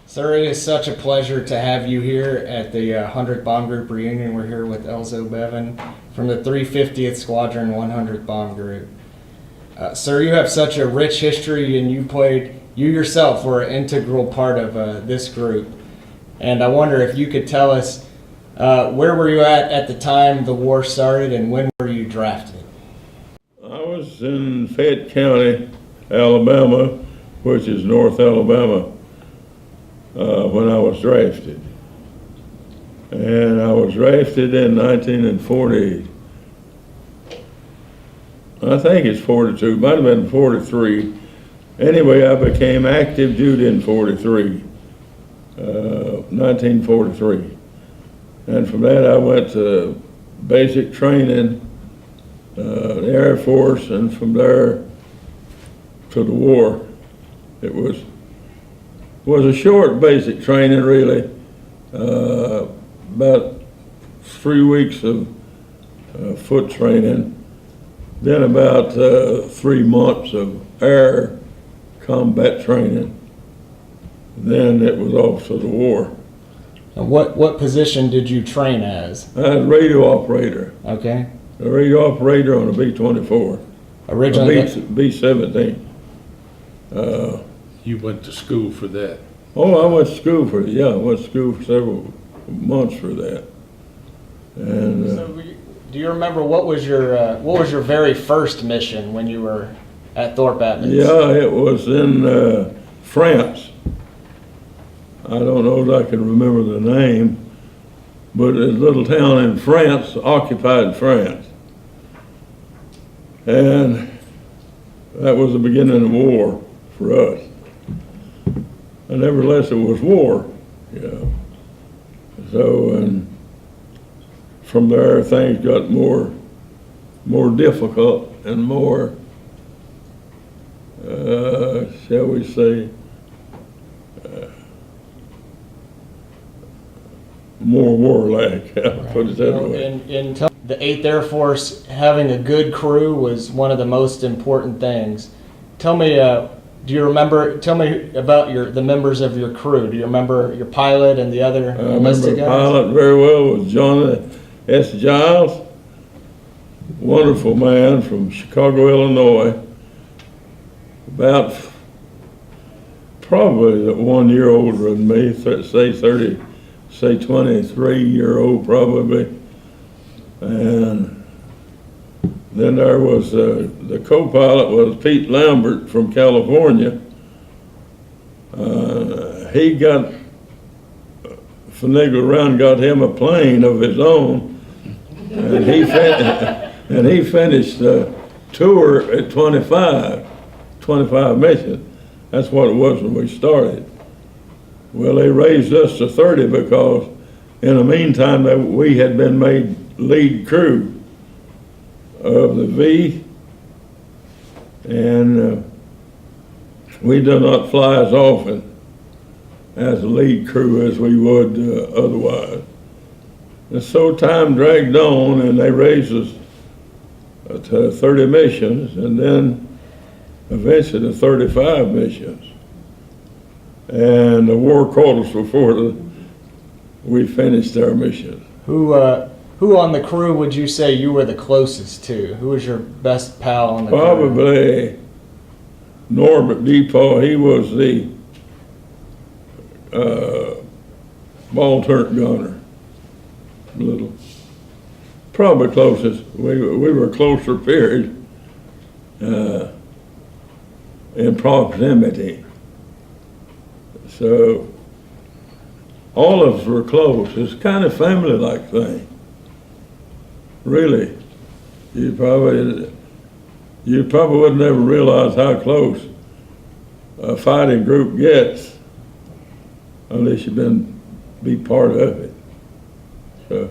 Sir, it is such a pleasure to have you here at the 100th Bomb Group reunion. We're here with Elzo Bevan from the 350th Squadron 100th Bomb Group. Sir, you have such a rich history, and you yourself were an integral part of this group. And I wonder if you could tell us where were you at the time the war started, and when were you drafted? I was in Fayette County, Alabama, which is North Alabama, when I was drafted. And I was drafted in 1940. I think it's 42, might have been 43. Anyway, I became active duty in 1943. And from that I went to basic training, the Air Force, and from there to the war. It was a short basic training, really, about 3 weeks of foot training, then about 3 months of air combat training. Then it was off to the war. And what position did you train as? I was a radio operator. Okay. A radio operator on a B-24. Originally? B-17. You went to school for that? Oh, I went to school for it. Yeah, I went to school for several months for that. And So do you remember what was your very first mission when you were at Thorpe Abbotts? yeah, it was in France. I don't know if I can remember the name, but it's a little town in France, occupied France. And that was the beginning of war for us. And nevertheless, it was war, So, and from there, things got more difficult and more, shall we say, more warlike, put it that way. In the 8th Air Force, having a good crew was one of the most important things. Tell me, tell me about the members of your crew. Do you remember your pilot and the other enlisted guys? I remember pilot very well was John S. Giles, wonderful man from Chicago, Illinois, about probably 1 year older than me, say 23-year-old probably. And then there was the co-pilot was Pete Lambert from California. He got finagled around, got him a plane of his own, and he finished the tour at 25 missions. That's what it was when we started. Well, they raised us to 30 because in the meantime we had been made lead crew of the V, and we did not fly as often as a lead crew as we would otherwise. And so time dragged on, and they raised us to 30 missions, and then eventually to 35 missions. And the war caught us before we finished our mission. Who on the crew would you say you were the closest to? Who was your best pal on the crew? Probably Norbert Depot. He was the ball turret gunner. Little, probably closest. We were closer period in proximity. So all of us were close. It's kind of family-like thing. Really, you probably would never realize how close a fighting group gets unless you've be part of it. So.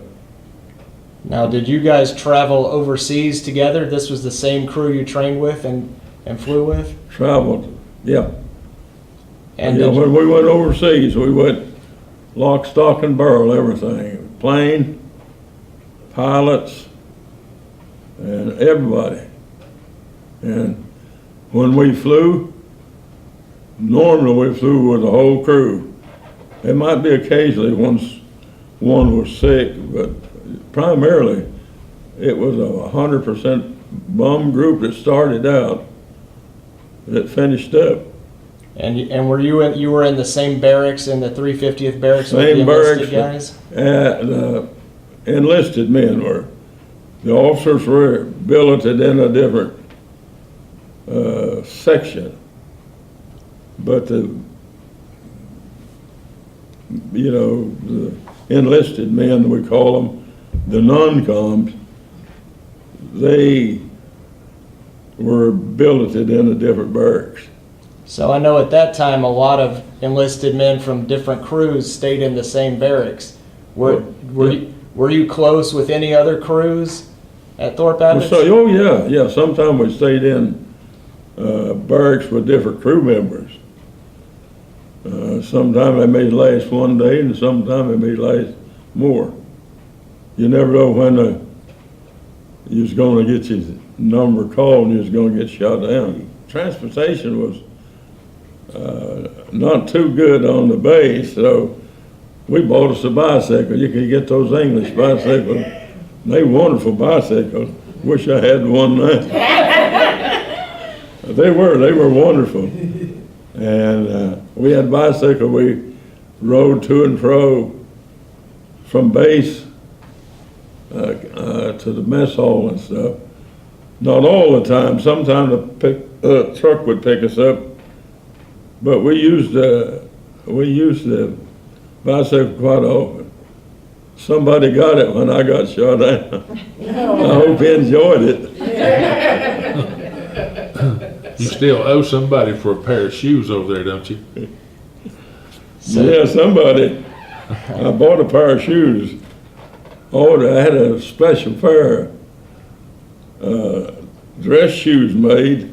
Now, did you guys travel overseas together? This was the same crew you trained with and flew with? Traveled, yeah. And when we went overseas, we went lock, stock, and barrel, everything. Plane, pilots, and everybody. And when we flew, normally we flew with the whole crew. It might be occasionally once one was sick, but primarily it was 100% bum group that started out that finished up. And were you were in the same barracks in the 350th barracks with Same the enlisted barracks. guys? Enlisted men were. The officers were billeted in a different section, but the enlisted men, we call them, the non-coms, they were billeted in a different barracks. So I know at that time a lot of enlisted men from different crews stayed in the same barracks. Were you close with any other crews at Thorpe Abbott? So, yeah. Sometimes we stayed in barracks with different crew members. Sometimes they may last one day, and sometimes they may last more. You never know when you was going to get your number called and you was going to get shot down. Transportation was not too good on the base, so we bought us a bicycle. You could get those English bicycles. They wonderful bicycles. Wish I had one now. They were wonderful. And we had a bicycle. We rode to and fro from base to the mess hall and stuff. Not all the time. Sometimes the truck would pick us up, but we used the bicycle quite often. Somebody got it when I got shot down. I hope he enjoyed it. You still owe somebody for a pair of shoes over there, don't you? Yeah, somebody. I bought a pair of shoes. I had a special pair of dress shoes made.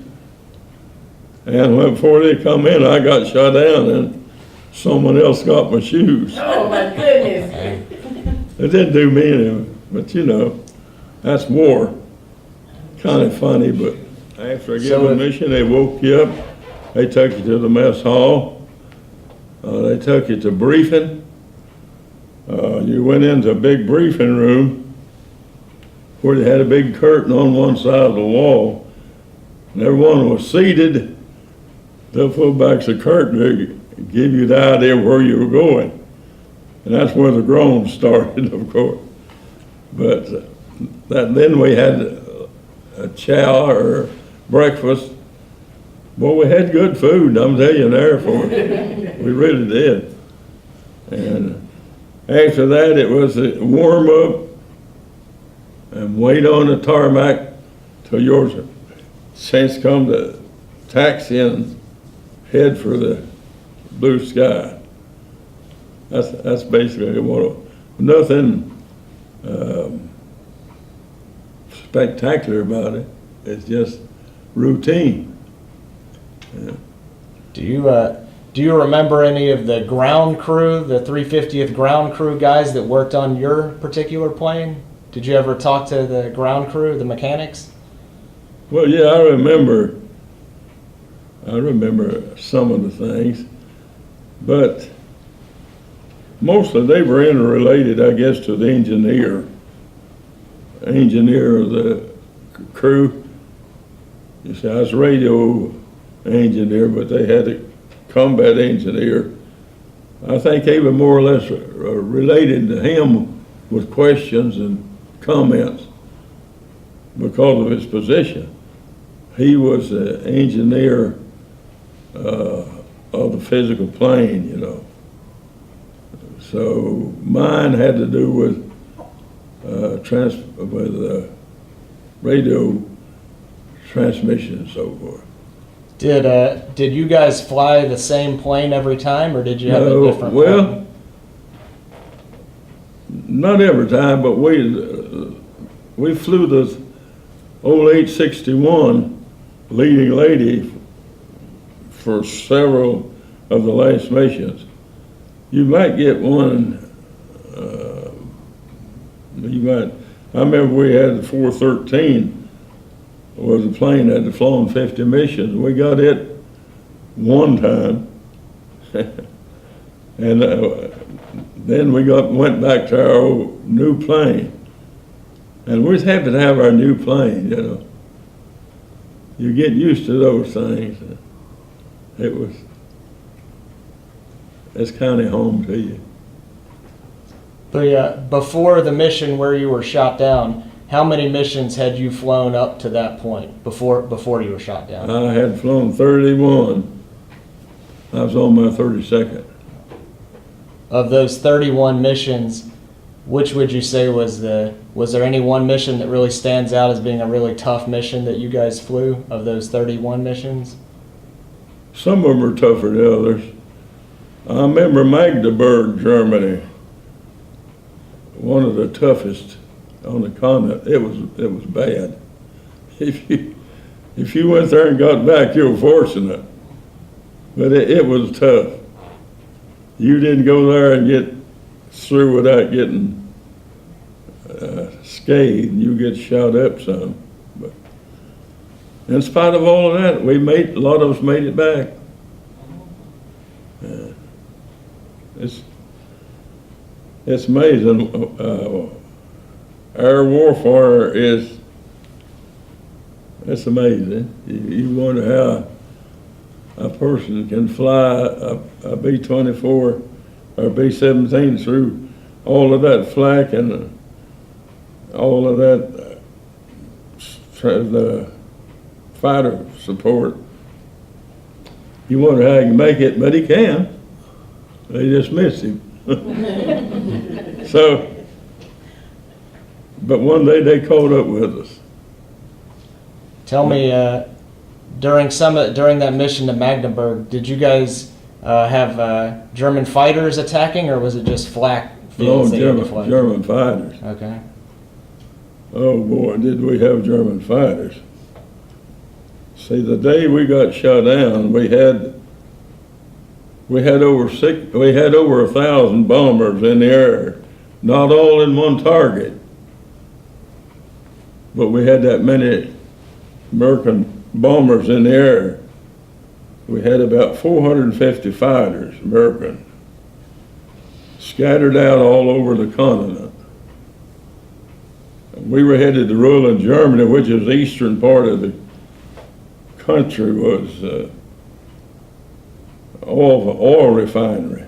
And before they come in, I got shot down and someone else got my shoes. Oh, my goodness. It didn't do me any, but that's war. Kind of funny, but after a given mission, they woke you up, they took you to the mess hall, they took you to briefing. You went into a big briefing room where they had a big curtain on one side of the wall, and everyone was seated. They'll pull back the curtain to give you the idea where you were going. And that's where the groans started, of course. But then we had a chow or breakfast. Well, we had good food, I'm telling you, in the Air Force. We really did. And after that, it was a warm up and wait on the tarmac till yours chance come to taxi and head for the blue sky. That's basically nothing spectacular about it. It's just routine. Yeah. Do you remember any of the ground crew, the 350th ground crew guys that worked on your particular plane? Did you ever talk to the ground crew, the mechanics? Well, yeah, I remember some of the things, but mostly they were interrelated, I guess, to the engineer of the crew. You see, I was a radio engineer, but they had a combat engineer. I think they were more or less related to him with questions and comments because of his position. He was the engineer of the physical plane, So mine had to do with radio transmission and so forth. Did you guys fly the same plane every time, or did you have a different well, plane? Not every time, but we flew the old 861 leading lady for several of the last missions. You might get one. I remember we had the 413 was a plane that had flown 50 missions. We got it one time. And then we went back to our old new plane. And we was happy to have our new plane, you know. You get used to those things. It's kind of home to you. Before the mission where you were shot down, how many missions had you flown up to that point before you were shot down? I had flown 31. I was on my 32nd. Of those 31 missions, which would you say was there any one mission that really stands out as being a really tough mission that you guys flew of those 31 missions? Some of them were tougher than others. I remember Magdeburg, Germany, one of the toughest on the continent. It was bad. If you went there and got back, you were fortunate. But it was tough. You didn't go there and get through without getting scathed. You get shot up some. But in spite of all of that, a lot of us made it back. It's amazing. Air warfare it's amazing. You wonder how a person can fly a B-24 or B-17 through all of that flak and all of that the fighter support. You wonder how he can make it, but he can. They just missed him. So, but one day they caught up with us. Tell me, during that mission to Magdeburg, did you guys have German fighters attacking, or was it just flak fields that you had to fly? German fighters. Okay. Oh boy, did we have German fighters. See, the day we got shot down, we had over 1,000 bombers in the air, not all in one target, but we had that many American bombers in the air. We had about 450 fighters, American, scattered out all over the continent. We were headed to Roland, Germany, which is the eastern part of the country, was oil refinery.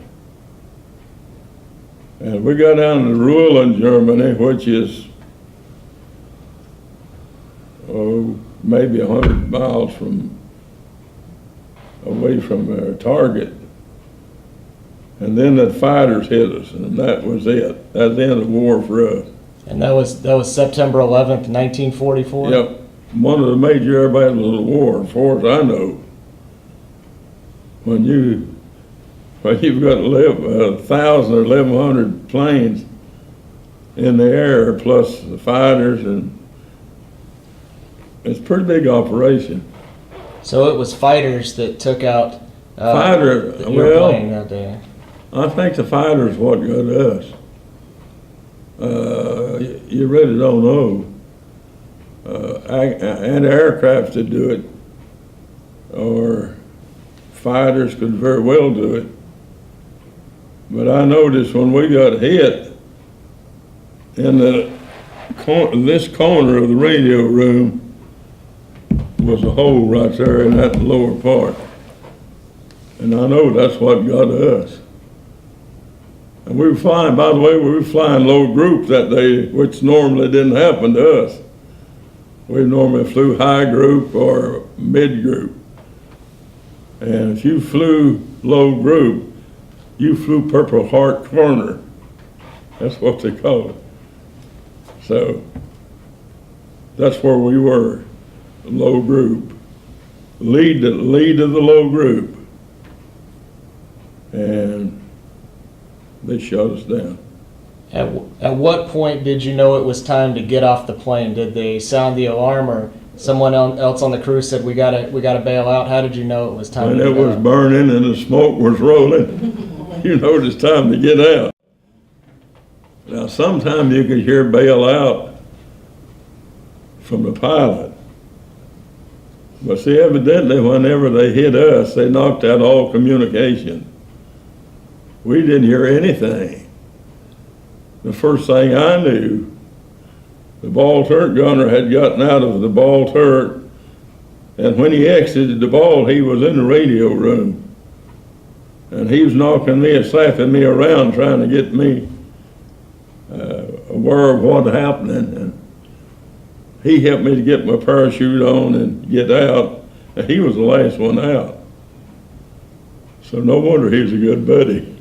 And we got down to Roland, Germany, which is maybe 100 miles away from our target. And then the fighters hit us, and that was it. That's the end of the war for us. And that was September 11th, 1944? Yep. One of the major air battles of the war, as far as I know. When you've got 1,000 or 1,100 planes in the air, plus the fighters, and it's a pretty big operation. So it was fighters that took out your plane that day. I think the fighters what got us. You really don't know. Anti-aircraft to do it, or fighters could very well do it. But I noticed when we got hit in this corner of the radio room was a hole right there in that lower part. And I know that's what got us. And we were flying, by the way, we were flying low group that day, which normally didn't happen to us. We normally flew high group or mid group. And if you flew low group, you flew Purple Heart Corner. That's what they call it. So that's where we were, low group. Lead of the low group. And they shot us down. At what point did you know it was time to get off the plane? Did they sound the alarm, or someone else on the crew said we gotta bail out? How did you know it was time When to get it was out? burning and the smoke was rolling, you know it's time to get out. Now sometimes you could hear bail out from the pilot. But see, evidently, whenever they hit us, they knocked out all communication. We didn't hear anything. The first thing I knew, the ball turret gunner had gotten out of the ball turret, and when he exited the ball, he was in the radio room. And he was knocking me and slapping me around, trying to get me aware of what was happening. And he helped me to get my parachute on and get out. And he was the last one out. So no wonder he was a good buddy.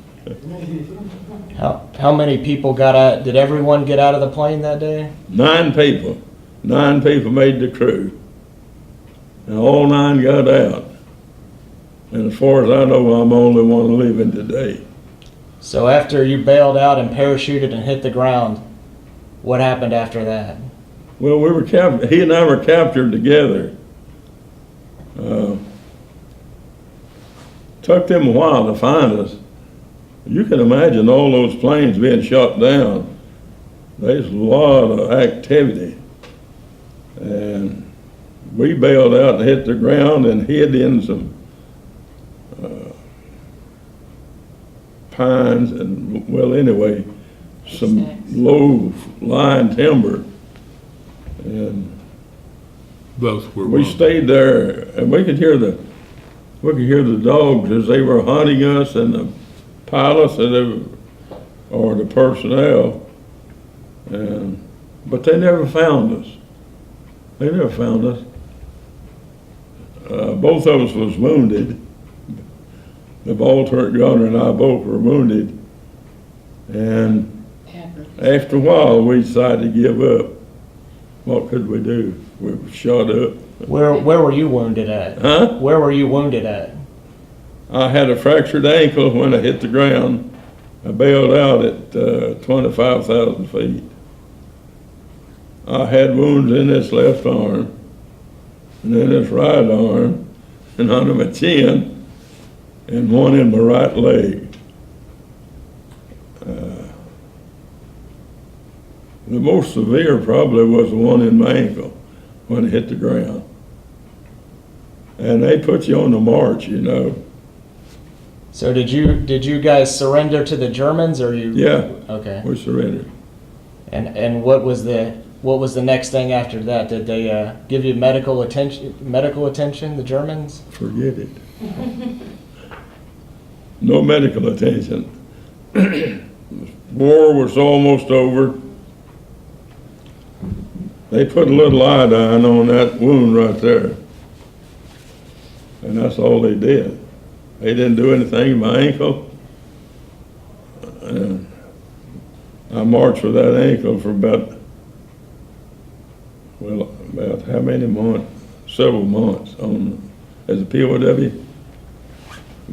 How many people got out? Did everyone get out of the plane that day? 9 people. 9 people made the crew. And all 9 got out. And as far as I know, I'm the only one living today. So after you bailed out and parachuted and hit the ground, what happened after that? Well, we were he and I were captured together. Took them a while to find us. You can imagine all those planes being shot down. There's a lot of activity. And we bailed out and hit the ground and hid in some pines and, well, anyway, some low-lying timber. And Both were. we stayed there, and we could hear the dogs as they were hunting us, and the pilots or the personnel. But they never found us. They never found us. Both of us was wounded. The ball turret gunner and I both were wounded. And after a while, we decided to give up. What could we do? We were shot up. Where were you wounded at? Huh? Where were you wounded at? I had a fractured ankle when I hit the ground. I bailed out at 25,000 feet. I had wounds in this left arm, and in this right arm, and under my chin, and one in my right leg. The most severe probably was the one in my ankle when it hit the ground. And they put you on the march, you know. So did you guys surrender to the Germans, or you? Yeah. Okay. We surrendered. And what was the next thing after that? Did they give you medical attention? The Germans? Forget it. No medical attention. War was almost over. They put a little iodine on that wound right there. And that's all they did. They didn't do anything to my ankle. And I marched with that ankle for about how many months? Several months as a POW.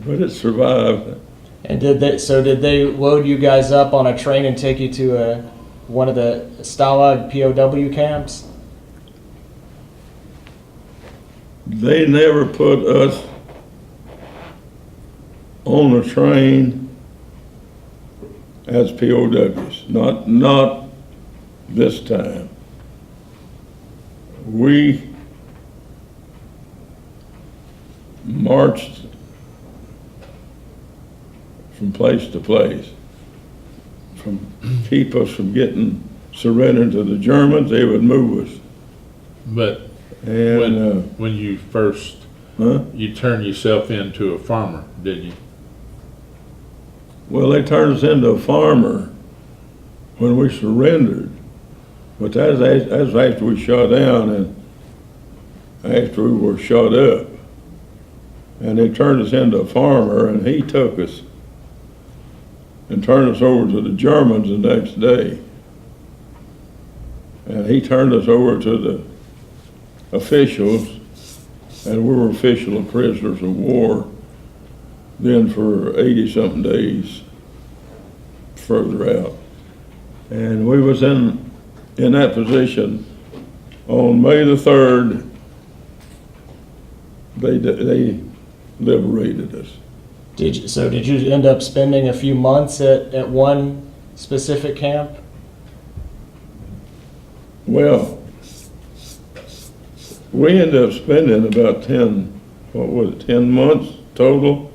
But it survived. And did they load you guys up on a train and take you to one of the Stalag POW camps? They never put us on a train as POWs. Not this time. We marched from place to place, from keep us from getting surrendered to the Germans. They would move us. But And when you first, you turned yourself into a farmer, did you? well, they turned us into a farmer when we surrendered, but that's after we shot down and after we were shot up. And they turned us into a farmer, and he took us and turned us over to the Germans the next day. And he turned us over to the officials, and we were official prisoners of war then for 80-something days further out. And we was in that position on May the 3rd. They liberated us. Did you end up spending a few months at one specific camp? Well, We ended up spending about 10 months total.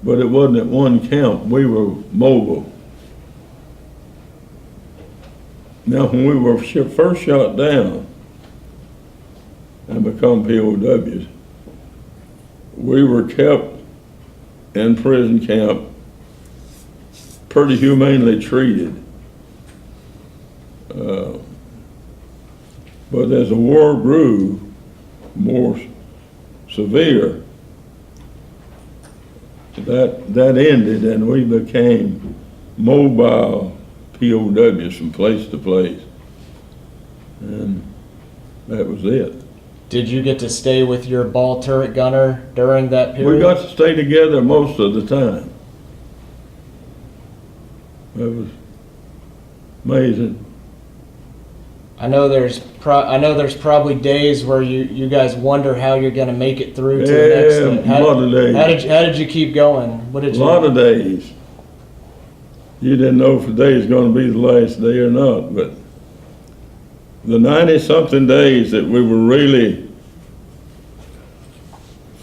But it wasn't at one camp, we were mobile. Now, when we were first shot down and become POWs, we were kept in prison camp, pretty humanely treated. But as the war grew more severe, that ended and we became mobile POWs from place to place. And that was it. Did you get to stay with your ball turret gunner during that period? We got to stay together most of the time. That was amazing. I know there's probably days where you guys wonder how you're going to make it through to the next day. A lot of days. How did you keep going? What did A lot of days. You didn't know if the day is going to be the last day or not, but the 90-something days that we were really,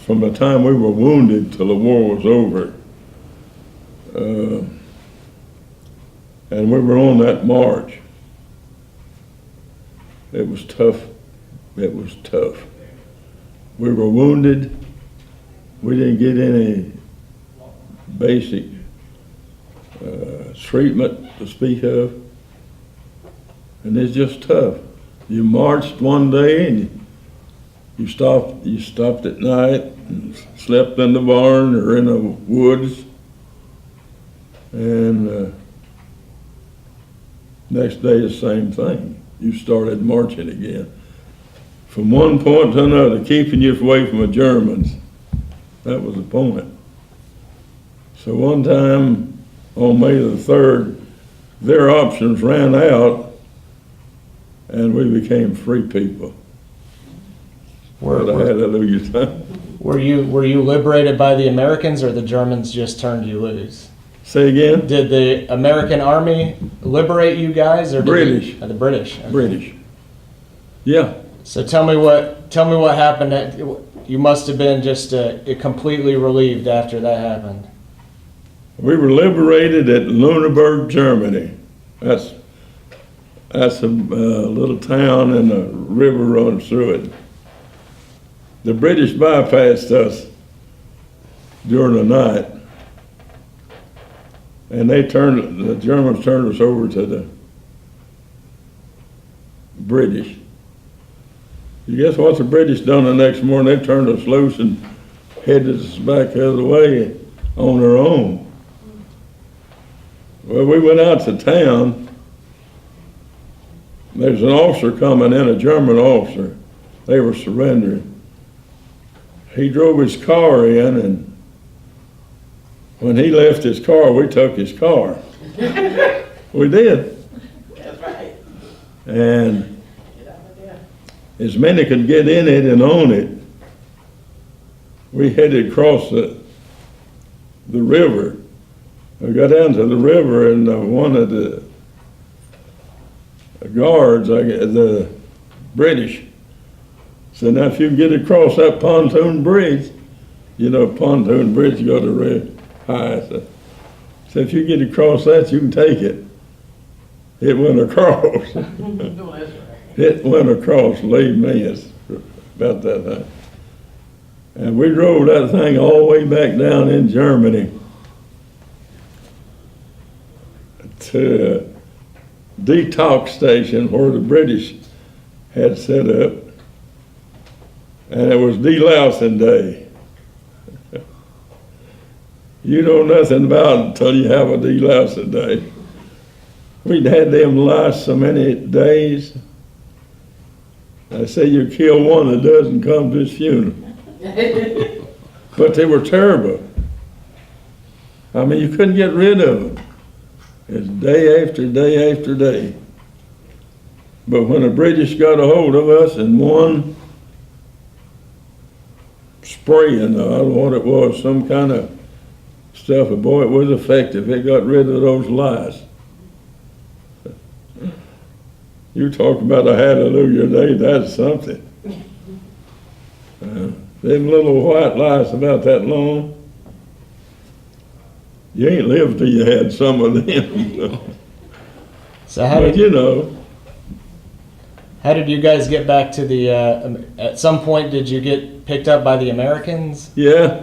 from the time we were wounded till the war was over, and we were on that march, it was tough. It was tough. We were wounded. We didn't get any basic treatment to speak of. And it's just tough. You marched one day and you stopped at night and slept in the barn or in the woods. And next day the same thing. You started marching again. From one point to another, keeping you away from the Germans. That was the point. So one time on May the 3rd, their options ran out and we became free people. What a hallelujah time. Were you liberated by the Americans or the Germans just turned you loose? Say again? Did the American Army liberate you guys, or British? The British. Okay. British. Yeah. So tell me what happened. You must have been just completely relieved after that happened. We were liberated at Lüneburg, Germany. That's a little town and a river runs through it. The British bypassed us during the night, and the Germans turned us over to the British. You guess what the British done the next morning? They turned us loose and headed us back the other way on their own. Well, we went out to town. There's an officer coming in, a German officer. They were surrendering. He drove his car in, and when he left his car, we took his car. We did. That's right. And as many could get in it and own it, we headed across the river. We got down to the river, and one of the guards, the British, said, now if you can get across that pontoon bridge, you know, pontoon bridge got a red high. So if you get across that, you can take it. It went across. No, that's right. It went across, believe me, it's about that high. And we drove that thing all the way back down in Germany to a detox station where the British had set up. And it was delousing day. You know nothing about it until you have a delousing day. We'd had them louse so many days. I say you kill one that doesn't come to his funeral. But they were terrible. I mean, you couldn't get rid of them. It's day after day after day. But when the British got a hold of us and one spraying, I don't know what it was, some kind of stuff, but boy, it was effective. It got rid of those lies. You talk about a hallelujah day, that's something. Them little white lies about that long, you ain't lived till you had some of them. So how But did you know, how did you guys get back to the? At some point, did you get picked up by the Americans? yeah.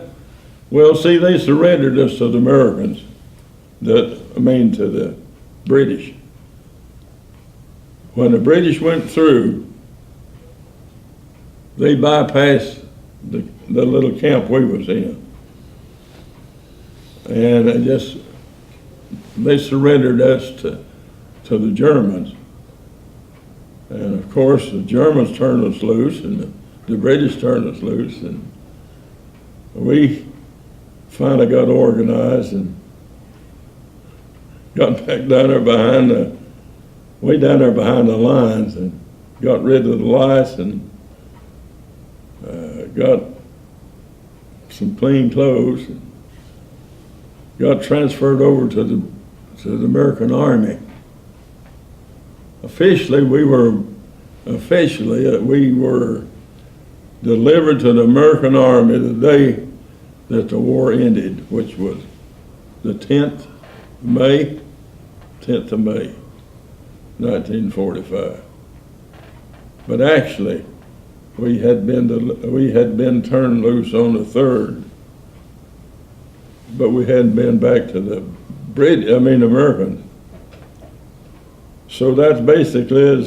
Well, see, they surrendered us to the Americans, to the British. When the British went through, they bypassed the little camp we was in. And they surrendered us to the Germans. And of course, the Germans turned us loose and the British turned us loose, and we finally got organized and got back down there behind the lines and got rid of the lights and got some clean clothes and got transferred over to the American Army. Officially, we were delivered to the American Army the day that the war ended, which was the 10th of May, 1945. But actually, we had been turned loose on the 3rd, but we hadn't been back to the Americans. So that's basically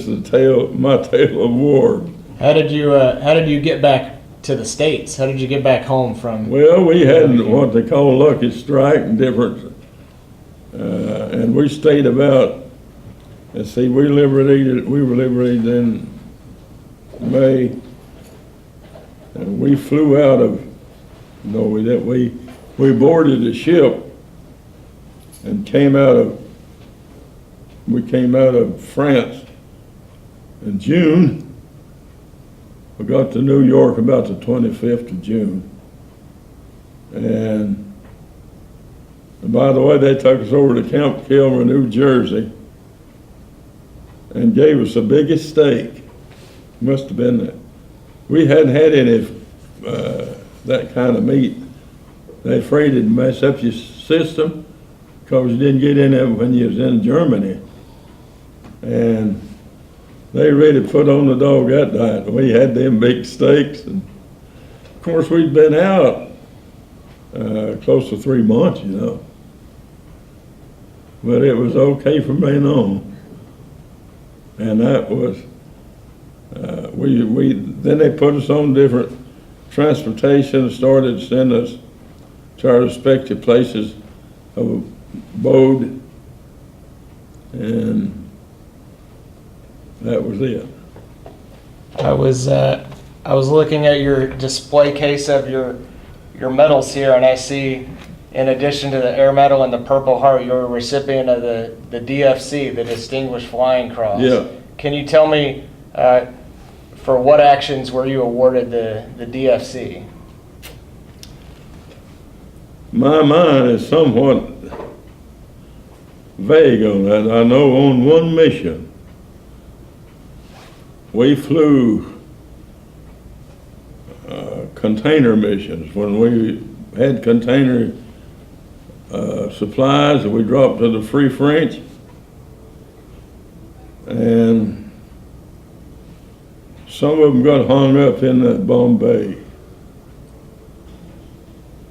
my tale of war. How did you get back to the States? How did you get back home from? Well, we had what they call lucky strike and different, and we stayed about. Let's see, we were liberated in May, and we flew out of. No, we didn't. We boarded a ship and came out of France in June. We got to New York about the 25th of June. And by the way, they took us over to Camp Kilmer, New Jersey, and gave us the biggest steak. Must have been that. We hadn't had any that kind of meat. They afraid it'd mess up your system because you didn't get in it when you was in Germany. And they really put on the dog that night. We had them big steaks, and of course we'd been out close to 3 months, you know. But it was okay from then on, and that was Then they put us on different transportation, started to send us to our respective places of abode, and that was it. I was looking at your display case of your medals here, and I see, in addition to the Air Medal and the Purple Heart, you're a recipient of the DFC, the Distinguished Flying Cross. Yeah. Can you tell me, for what actions were you awarded the DFC? My mind is somewhat vague on that. I know on one mission, we flew container missions when we had container supplies that we dropped to the Free French, and some of them got hung up in that Bombay.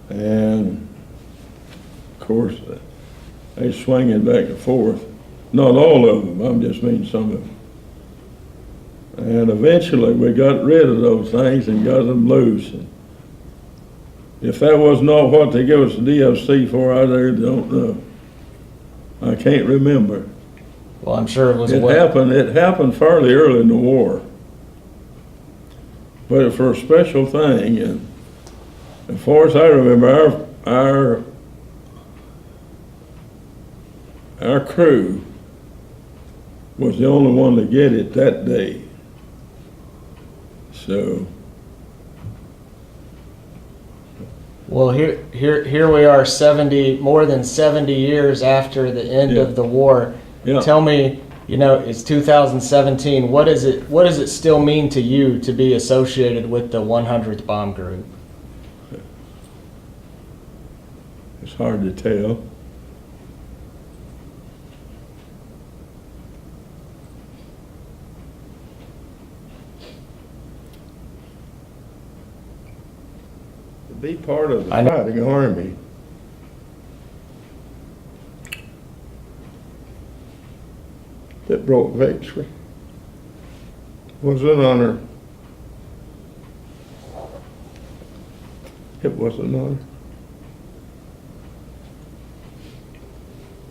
And of course, they swinging back and forth. Not all of them, I'm just meaning some of them. And eventually we got rid of those things and got them loose. And if that was not what they give us the DFC for, I really don't know. I can't remember. Well, I'm sure it was It happened fairly early in the war. But for a special thing, and as far as I remember, our crew was the only one to get it that day. So. Well, here we are, more than 70 years after the end Yeah. of the war. Yeah. Tell me, You know, it's 2017. What does it still mean to you to be associated with the 100th Bomb Group? It's hard to tell. To be part of the I know- fighting army that brought victory was an honor. It was an honor.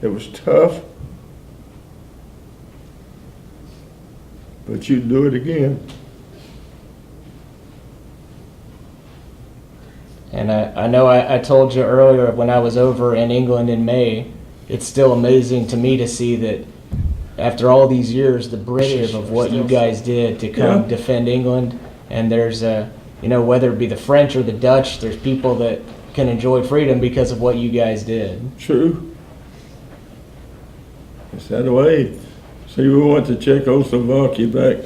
It was tough, but you'd do it again. And I know I told you earlier when I was over in England in May, it's still amazing to me to see that after all these years, the British of what you guys did to come Yeah. defend England, and there's you know, whether it be the French or the Dutch, there's people that can enjoy freedom because of what you guys did. True. It's that way. See, we went to Czechoslovakia back,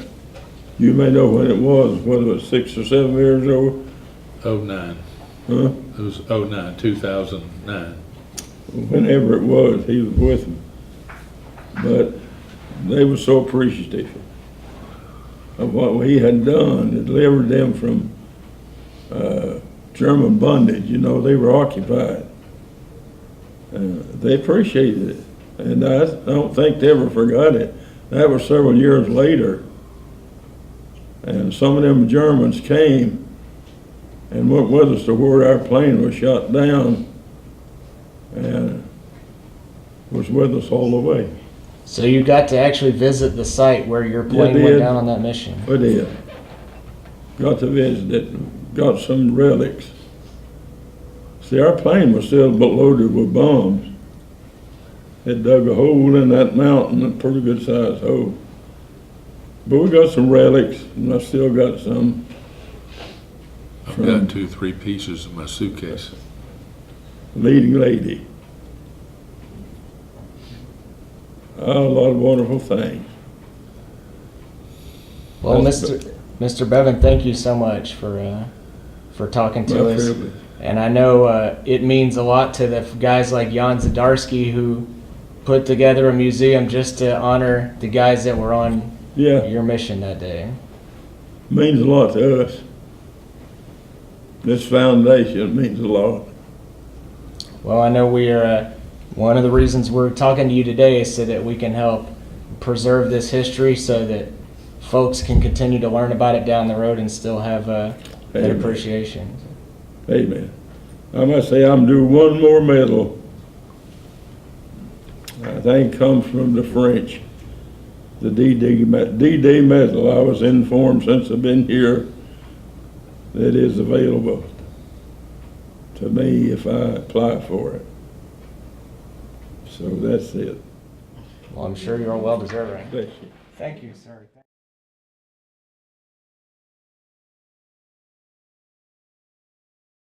you may know when it was, whether it was 6 or 7 years old, 09. huh? It was 09, 2009. Whenever it was, he was with them. But they were so appreciative of what he had done, to deliver them from German bondage. You know, they were occupied. They appreciated it, and I don't think they ever forgot it. That was several years later, and some of them Germans came and went with us to where our plane was shot down, and was with us all the way. So you got to actually visit the site where your plane Yeah, went did. down on that mission. We did. Got to visit it, got some relics. See, our plane was still loaded with bombs. It dug a hole in that mountain, a pretty good sized hole. But we got some relics, and I still got some. I've From- got 2-3 pieces in my suitcase. Leading lady. A lot of wonderful things. Well, That's Mr. Bevan, thank you so much for talking to My us. privilege. And I know it means a lot to the guys like Jan Zadarsky who put together a museum just to honor the guys that were on Yeah, your mission that day. means a lot to us. This foundation means a lot. Well, I know we are. One of the reasons we're talking to you today is so that we can help preserve this history, so that folks can continue to learn about it down the road and still have an Amen. appreciation. Amen. I must say, I'm due one more medal. I think it comes from the French, the D-Day medal. I was informed since I've been here that is available to me if I apply for it. So that's it. Well, I'm sure you're well deserving. Bless you. Thank you, sir.